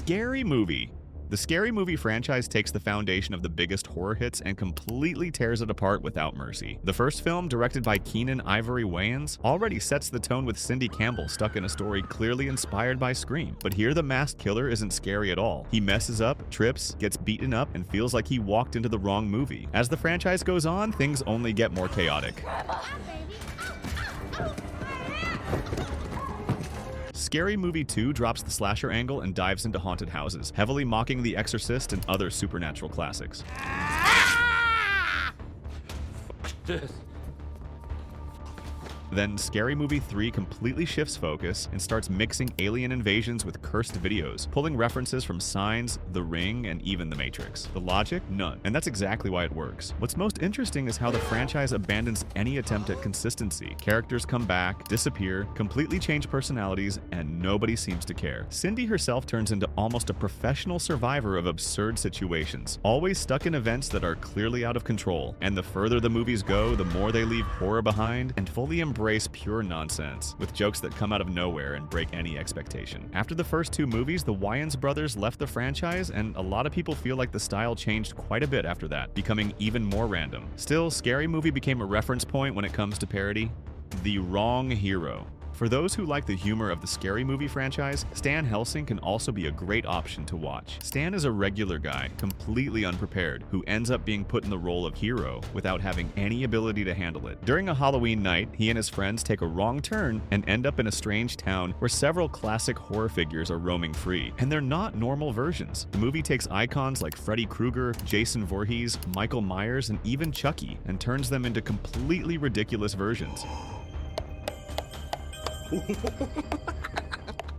Scary Movie. The Scary Movie franchise takes the foundation of the biggest horror hits and completely tears it apart without mercy. The first film, directed by Keenan Ivory Wayans, already sets the tone with Cindy Campbell stuck in a story clearly inspired by Scream. But here the masked killer isn't scary at all. He messes up, trips, gets beaten up, and feels like he walked into the wrong movie. As the franchise goes on, things only get more chaotic. Scary Movie 2 drops the slasher angle and dives into haunted houses, heavily mocking The Exorcist and other supernatural classics. Then Scary Movie 3 completely shifts focus and starts mixing alien invasions with cursed videos, pulling references from Signs, The Ring, and even The Matrix. The logic? None. And that's exactly why it works. What's most interesting is how the franchise abandons any attempt at consistency. Characters come back, disappear, completely change personalities, and nobody seems to care. Cindy herself turns into almost a professional survivor of absurd situations, always stuck in events that are clearly out of control. And the further the movies go, the more they leave horror behind and fully embrace pure nonsense, with jokes that come out of nowhere and break any expectation. After the first two movies, the Wayans brothers left the franchise, and a lot of people feel like the style changed quite a bit after that, becoming even more random. Still, Scary Movie became a reference point when it comes to parody. The wrong hero. For those who like the humor of the Scary Movie franchise, Stan Helsing can also be a great option to watch. Stan is a regular guy, completely unprepared, who ends up being put in the role of hero without having any ability to handle it. During a Halloween night, he and his friends take a wrong turn and end up in a strange town where several classic horror figures are roaming free. And they're not normal versions. The movie takes icons like Freddy Krueger, Jason Voorhees, Michael Myers, and even Chucky, and turns them into completely ridiculous versions.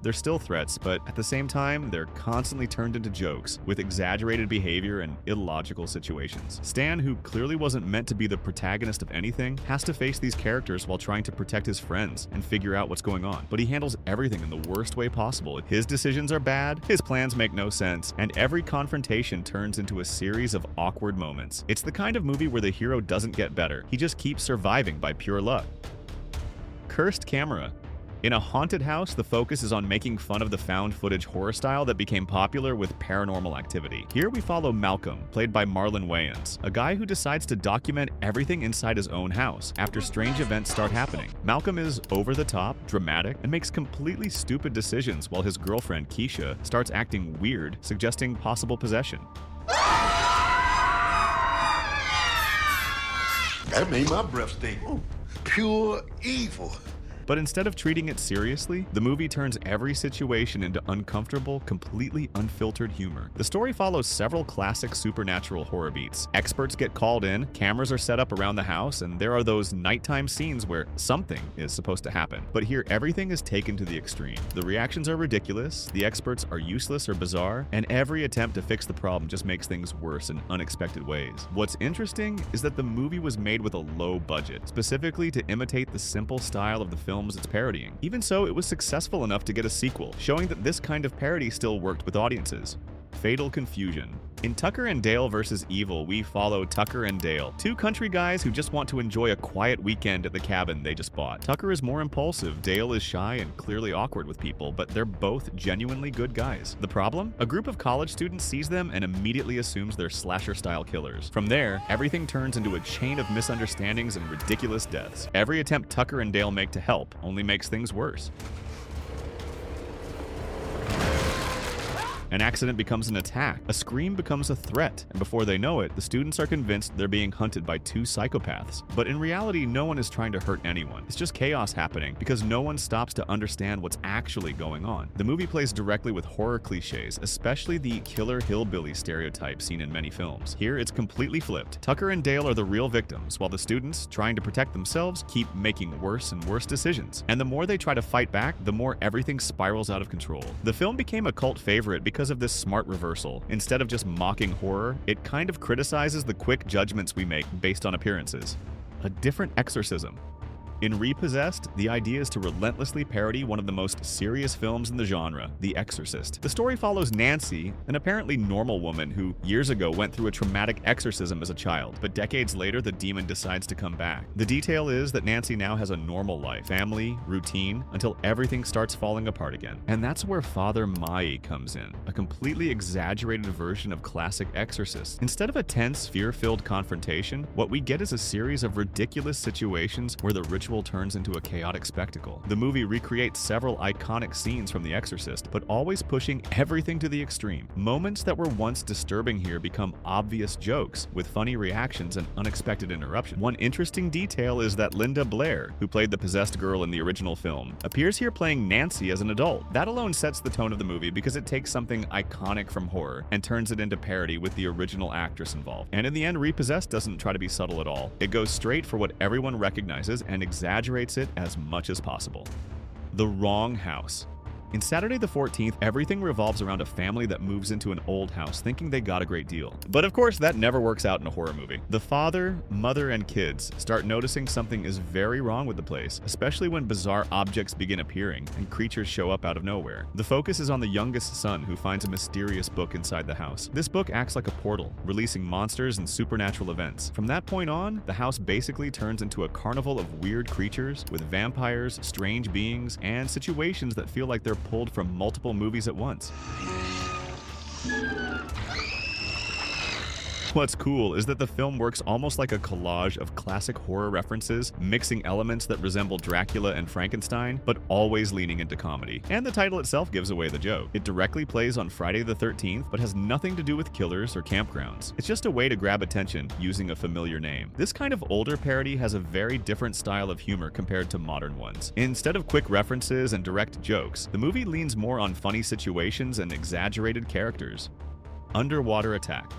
They're still threats, but at the same time, they're constantly turned into jokes, with exaggerated behavior and illogical situations. Stan, who clearly wasn't meant to be the protagonist of anything, has to face these characters while trying to protect his friends and figure out what's going on. But he handles everything in the worst way possible. His decisions are bad, his plans make no sense, and every confrontation turns into a series of awkward moments. It's the kind of movie where the hero doesn't get better, he just keeps surviving by pure luck. Cursed camera. In a haunted house, the focus is on making fun of the found footage horror style that became popular with Paranormal Activity. Here we follow Malcolm, played by Marlon Wayans, a guy who decides to document everything inside his own house after strange events start happening. Malcolm is over the top, dramatic, and makes completely stupid decisions while his girlfriend, Keisha, starts acting weird, suggesting possible possession. That made my breath stink. Pure evil. But instead of treating it seriously, the movie turns every situation into uncomfortable, completely unfiltered humor. The story follows several classic supernatural horror beats. Experts get called in, cameras are set up around the house, and there are those nighttime scenes where something is supposed to happen. But here, everything is taken to the extreme. The reactions are ridiculous, the experts are useless or bizarre, and every attempt to fix the problem just makes things worse in unexpected ways. What's interesting is that the movie was made with a low budget, specifically to imitate the simple style of the films it's parodying. Even so, it was successful enough to get a sequel, showing that this kind of parody still worked with audiences. Fatal Confusion. In Tucker and Dale vs. Evil, we follow Tucker and Dale, two country guys who just want to enjoy a quiet weekend at the cabin they just bought. Tucker is more impulsive, Dale is shy and clearly awkward with people, but they're both genuinely good guys. The problem? A group of college students sees them and immediately assumes they're slasher-style killers. From there, everything turns into a chain of misunderstandings and ridiculous deaths. Every attempt Tucker and Dale make to help only makes things worse. An accident becomes an attack, a scream becomes a threat, and before they know it, the students are convinced they're being hunted by two psychopaths. But in reality, no one is trying to hurt anyone. It's just chaos happening because no one stops to understand what's actually going on. The movie plays directly with horror cliches, especially the killer hillbilly stereotype seen in many films. Here, it's completely flipped. Tucker and Dale are the real victims, while the students, trying to protect themselves, keep making worse and worse decisions. And the more they try to fight back, the more everything spirals out of control. The film became a cult favorite because of this smart reversal. Instead of just mocking horror, it kind of criticizes the quick judgments we make based on appearances. A different exorcism. In Repossessed, the idea is to relentlessly parody one of the most serious films in the genre, The Exorcist. The story follows Nancy, an apparently normal woman who years ago went through a traumatic exorcism as a child, but decades later the demon decides to come back. The detail is that Nancy now has a normal life, family, routine, until everything starts falling apart again. And that's where Father Mai comes in, a completely exaggerated version of classic Exorcist. Instead of a tense, fear-filled confrontation, what we get is a series of ridiculous situations where the ritual turns into a chaotic spectacle. The movie recreates several iconic scenes from The Exorcist, but always pushing everything to the extreme. Moments that were once disturbing here become obvious jokes, with funny reactions and unexpected interruptions. One interesting detail is that Linda Blair, who played the possessed girl in the original film, appears here playing Nancy as an adult. That alone sets the tone of the movie because it takes something iconic from horror and turns it into parody with the original actress involved. And in the end, Repossessed doesn't try to be subtle at all. It goes straight for what everyone recognizes and exaggerates it as much as possible. The Wrong House. In Saturday the 14th, everything revolves around a family that moves into an old house thinking they got a great deal. But of course, that never works out in a horror movie. The father, mother, and kids start noticing something is very wrong with the place, especially when bizarre objects begin appearing and creatures show up out of nowhere. The focus is on the youngest son, who finds a mysterious book inside the house. This book acts like a portal, releasing monsters and supernatural events. From that point on, the house basically turns into a carnival of weird creatures with vampires, strange beings, and situations that feel like they're pulled from multiple movies at once. What's cool is that the film works almost like a collage of classic horror references, mixing elements that resemble Dracula and Frankenstein, but always leaning into comedy. And the title itself gives away the joke. It directly plays on Friday the 13th, but has nothing to do with killers or campgrounds. It's just a way to grab attention using a familiar name. This kind of older parody has a very different style of humor compared to modern ones. Instead of quick references and direct jokes, the movie leans more on funny situations and exaggerated characters. Underwater Attack.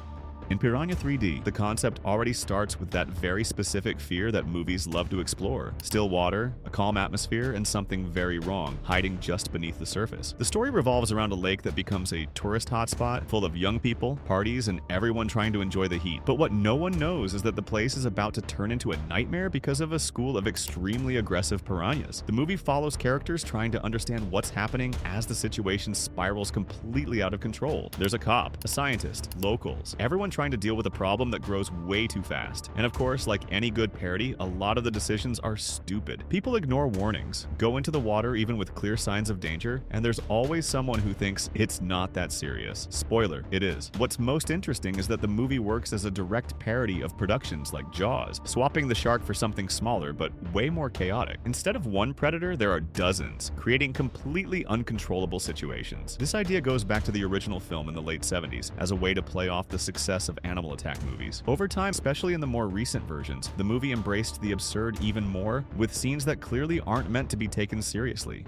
In Piranha 3D, the concept already starts with that very specific fear that movies love to explore. Still water, a calm atmosphere, and something very wrong, hiding just beneath the surface. The story revolves around a lake that becomes a tourist hotspot, full of young people, parties, and everyone trying to enjoy the heat. But what no one knows is that the place is about to turn into a nightmare because of a school of extremely aggressive piranhas. The movie follows characters trying to understand what's happening as the situation spirals completely out of control. There's a cop, a scientist, locals, everyone trying to deal with a problem that grows way too fast. And of course, like any good parody, a lot of the decisions are stupid. People ignore warnings, go into the water even with clear signs of danger, and there's always someone who thinks it's not that serious. Spoiler, it is. What's most interesting is that the movie works as a direct parody of productions like Jaws, swapping the shark for something smaller but way more chaotic. Instead of one predator, there are dozens, creating completely uncontrollable situations. This idea goes back to the original film in the late 70s as a way to play off the success of animal attack movies. Over time, especially in the more recent versions, the movie embraced the absurd even more, with scenes that clearly aren't meant to be taken seriously.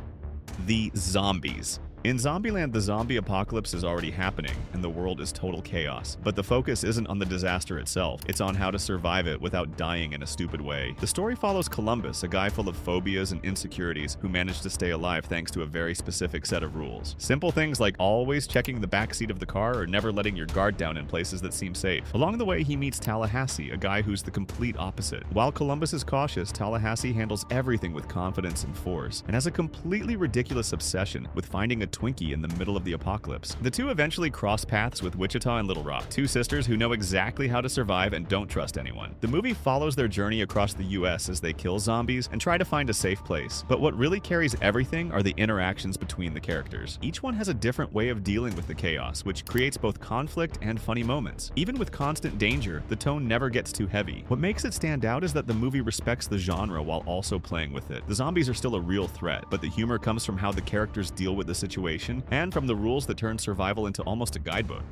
The Zombies. In Zombieland, the zombie apocalypse is already happening, and the world is total chaos. But the focus isn't on the disaster itself, it's on how to survive it without dying in a stupid way. The story follows Columbus, a guy full of phobias and insecurities who managed to stay alive thanks to a very specific set of rules. Simple things like always checking the backseat of the car or never letting your guard down in places that seem safe. Along the way, he meets Tallahassee, a guy who's the complete opposite. While Columbus is cautious, Tallahassee handles everything with confidence and force, and has a completely ridiculous obsession with finding a Twinkie in the middle of the apocalypse. The two eventually cross paths with Wichita and Little Rock, two sisters who know exactly how to survive and don't trust anyone. The movie follows their journey across the US as they kill zombies and try to find a safe place. But what really carries everything are the interactions between the characters. Each one has a different way of dealing with the chaos, which creates both conflict and funny moments. Even with constant danger, the tone never gets too heavy. What makes it stand out is that the movie respects the genre while also playing with it. The zombies are still a real threat, but the humor comes from how the characters deal with the situation and from the rules that turn survival into almost a guidebook.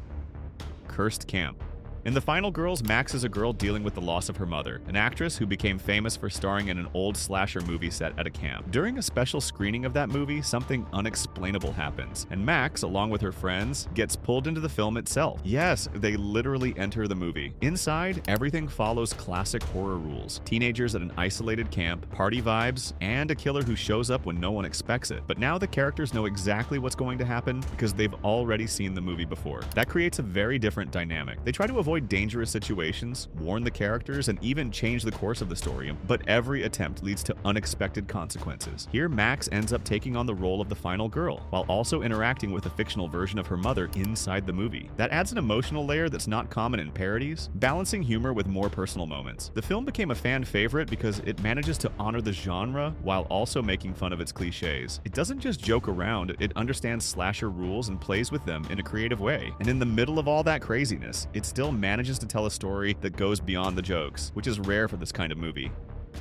Cursed Camp. In The Final Girls, Max is a girl dealing with the loss of her mother, an actress who became famous for starring in an old slasher movie set at a camp. During a special screening of that movie, something unexplainable happens, and Max, along with her friends, gets pulled into the film itself. Yes, they literally enter the movie. Inside, everything follows classic horror rules. Teenagers at an isolated camp, party vibes, and a killer who shows up when no one expects it. But now the characters know exactly what's going to happen because they've already seen the movie before. That creates a very different dynamic. They try to avoid avoid dangerous situations, warn the characters, and even change the course of the story, but every attempt leads to unexpected consequences. Here, Max ends up taking on the role of the final girl, while also interacting with a fictional version of her mother inside the movie. That adds an emotional layer that's not common in parodies, balancing humor with more personal moments. The film became a fan favorite because it manages to honor the genre while also making fun of its cliches. It doesn't just joke around, it understands slasher rules and plays with them in a creative way. And in the middle of all that craziness, it still manages to tell a story that goes beyond the jokes, which is rare for this kind of movie.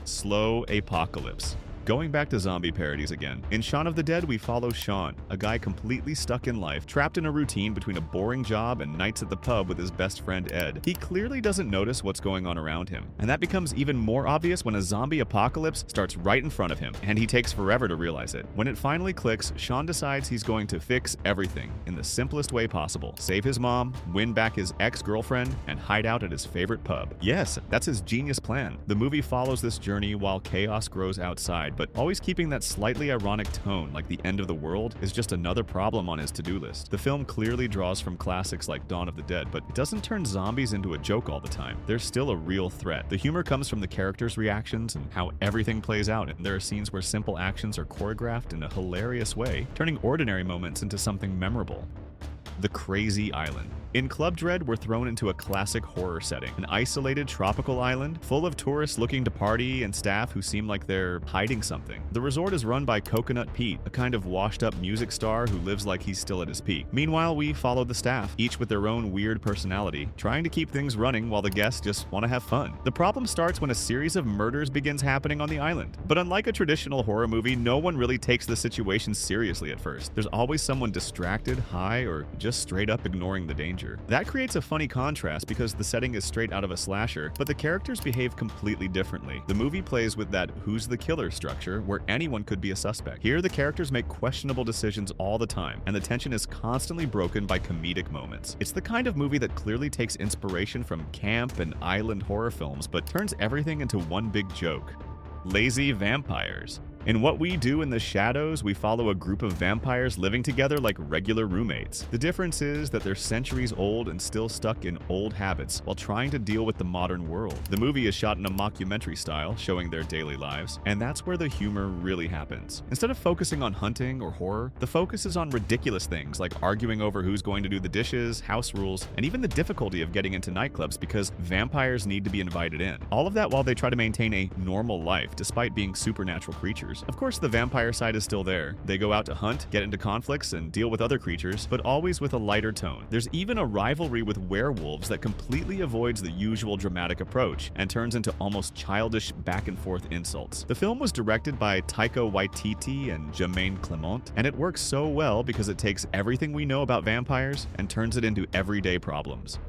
Slow apocalypse. Going back to zombie parodies again, in Shaun of the Dead we follow Shawn, a guy completely stuck in life, trapped in a routine between a boring job and nights at the pub with his best friend Ed. He clearly doesn't notice what's going on around him, and that becomes even more obvious when a zombie apocalypse starts right in front of him, and he takes forever to realize it. When it finally clicks, Shawn decides he's going to fix everything in the simplest way possible. Save his mom, win back his ex-girlfriend, and hide out at his favorite pub. Yes, that's his genius plan. The movie follows this journey while chaos grows outside, but always keeping that slightly ironic tone like the end of the world is just another problem on his to-do list. The film clearly draws from classics like Dawn of the Dead, but it doesn't turn zombies into a joke all the time. They're still a real threat. The humor comes from the characters' reactions and how everything plays out, and there are scenes where simple actions are choreographed in a hilarious way, turning ordinary moments into something memorable. The Crazy Island. In Club Dread, we're thrown into a classic horror setting, an isolated tropical island full of tourists looking to party and staff who seem like they're hiding something. The resort is run by Coconut Pete, a kind of washed-up music star who lives like he's still at his peak. Meanwhile, we follow the staff, each with their own weird personality, trying to keep things running while the guests just want to have fun. The problem starts when a series of murders begins happening on the island. But unlike a traditional horror movie, no one really takes the situation seriously at first. There's always someone distracted, high, or just straight up ignoring the danger. That creates a funny contrast because the setting is straight out of a slasher, but the characters behave completely differently. The movie plays with that who's the killer structure where anyone could be a suspect. Here, the characters make questionable decisions all the time, and the tension is constantly broken by comedic moments. It's the kind of movie that clearly takes inspiration from camp and island horror films, but turns everything into one big joke. Lazy vampires. In What We Do in the Shadows, we follow a group of vampires living together like regular roommates. The difference is that they're centuries old and still stuck in old habits while trying to deal with the modern world. The movie is shot in a mockumentary style, showing their daily lives, and that's where the humor really happens. Instead of focusing on hunting or horror, the focus is on ridiculous things like arguing over who's going to do the dishes, house rules, and even the difficulty of getting into nightclubs because vampires need to be invited in. All of that while they try to maintain a normal life despite being supernatural creatures. Of course, the vampire side is still there. They go out to hunt, get into conflicts, and deal with other creatures, but always with a lighter tone. There's even a rivalry with werewolves that completely avoids the usual dramatic approach and turns into almost childish back-and-forth insults. The film was directed by Taika Waititi and Jermaine Clement, and it works so well because it takes everything we know about vampires and turns it into everyday problems.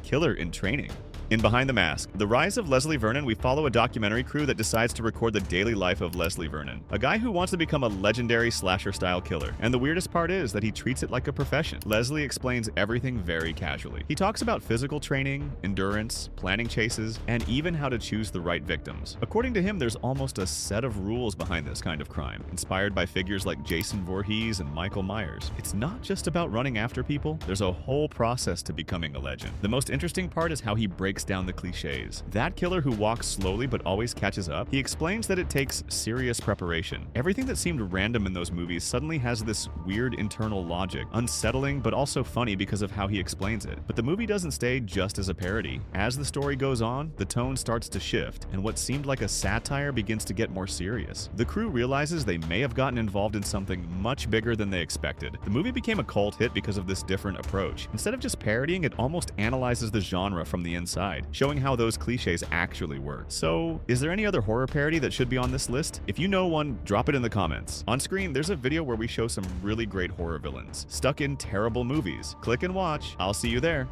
Killer in Training. In Behind the Mask, The Rise of Leslie Vernon, we follow a documentary crew that decides to record the daily life of Leslie Vernon, a guy who wants to become a legendary slasher-style killer. And the weirdest part is that he treats it like a profession. Leslie explains everything very casually. He talks about physical training, endurance, planning chases, and even how to choose the right victims. According to him, there's almost a set of rules behind this kind of crime, inspired by figures like Jason Voorhees and Michael Myers. It's not just about running after people, there's a whole process to becoming a legend. The most interesting part is how he breaks down the cliches. That killer who walks slowly but always catches up, he explains that it takes serious preparation. Everything that seemed random in those movies suddenly has this weird internal logic, unsettling but also funny because of how he explains it. But the movie doesn't stay just as a parody. As the story goes on, the tone starts to shift, and what seemed like a satire begins to get more serious. The crew realizes they may have gotten involved in something much bigger than they expected. The movie became a cult hit because of this different approach. Instead of just parodying, it almost analyzes the genre from the inside, showing how those cliches actually work. So, is there any other horror parody that should be on this list? If you know one, drop it in the comments. On screen, there's a video where we show some really great horror villains, stuck in terrible movies. Click and watch. I'll see you there.